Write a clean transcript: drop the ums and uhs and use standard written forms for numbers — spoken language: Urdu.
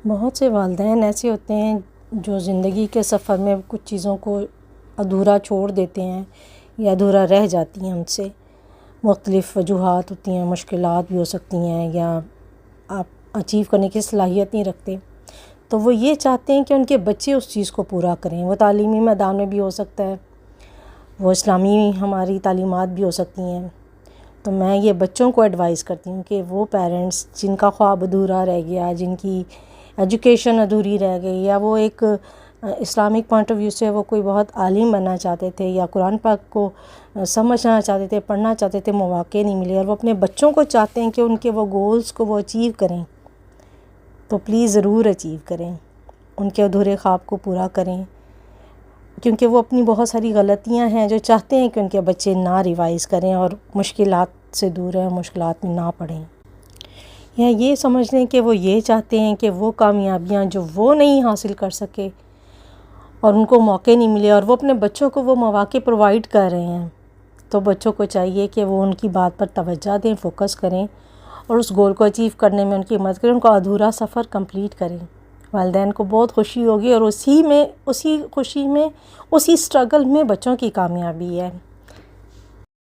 بہت سے والدین ایسے ہوتے ہیں جو زندگی کے سفر میں کچھ چیزوں کو ادھورا چھوڑ دیتے ہیں یا ادھورا رہ جاتی ہیں ان سے. مختلف وجوہات ہوتی ہیں، مشکلات بھی ہو سکتی ہیں، یا آپ اچیو کرنے کی صلاحیت نہیں رکھتے. تو وہ یہ چاہتے ہیں کہ ان کے بچے اس چیز کو پورا کریں. وہ تعلیمی میدان میں بھی ہو سکتا ہے، وہ اسلامی ہماری تعلیمات بھی ہو سکتی ہیں. تو میں یہ بچوں کو ایڈوائز کرتی ہوں کہ وہ پیرنٹس جن کا خواب ادھورا رہ گیا، جن کی ایجوکیشن ادھوری رہ گئی، یا وہ ایک اسلامک پوائنٹ آف ویو سے وہ کوئی بہت عالم بننا چاہتے تھے یا قرآن پاک کو سمجھنا چاہتے تھے، پڑھنا چاہتے تھے، مواقع نہیں ملے، اور وہ اپنے بچوں کو چاہتے ہیں کہ ان کے وہ گولز کو وہ اچیو کریں، تو پلیز ضرور اچیو کریں، ان کے ادھورے خواب کو پورا کریں. کیونکہ وہ اپنی بہت ساری غلطیاں ہیں جو چاہتے ہیں کہ ان کے بچے نہ ریوائز کریں اور مشکلات سے دور رہیں، مشکلات میں نہ پڑھیں. یا یہ سمجھ لیں کہ وہ یہ چاہتے ہیں کہ وہ کامیابیاں جو وہ نہیں حاصل کر سکے اور ان کو موقع نہیں ملے، اور وہ اپنے بچوں کو وہ مواقع پرووائڈ کر رہے ہیں، تو بچوں کو چاہیے کہ وہ ان کی بات پر توجہ دیں، فوکس کریں، اور اس گول کو اچیو کرنے میں ان کی مدد کریں، ان کا ادھورا سفر کمپلیٹ کریں. والدین کو بہت خوشی ہوگی، اور اسی خوشی میں، اسی اسٹرگل میں بچوں کی کامیابی ہے.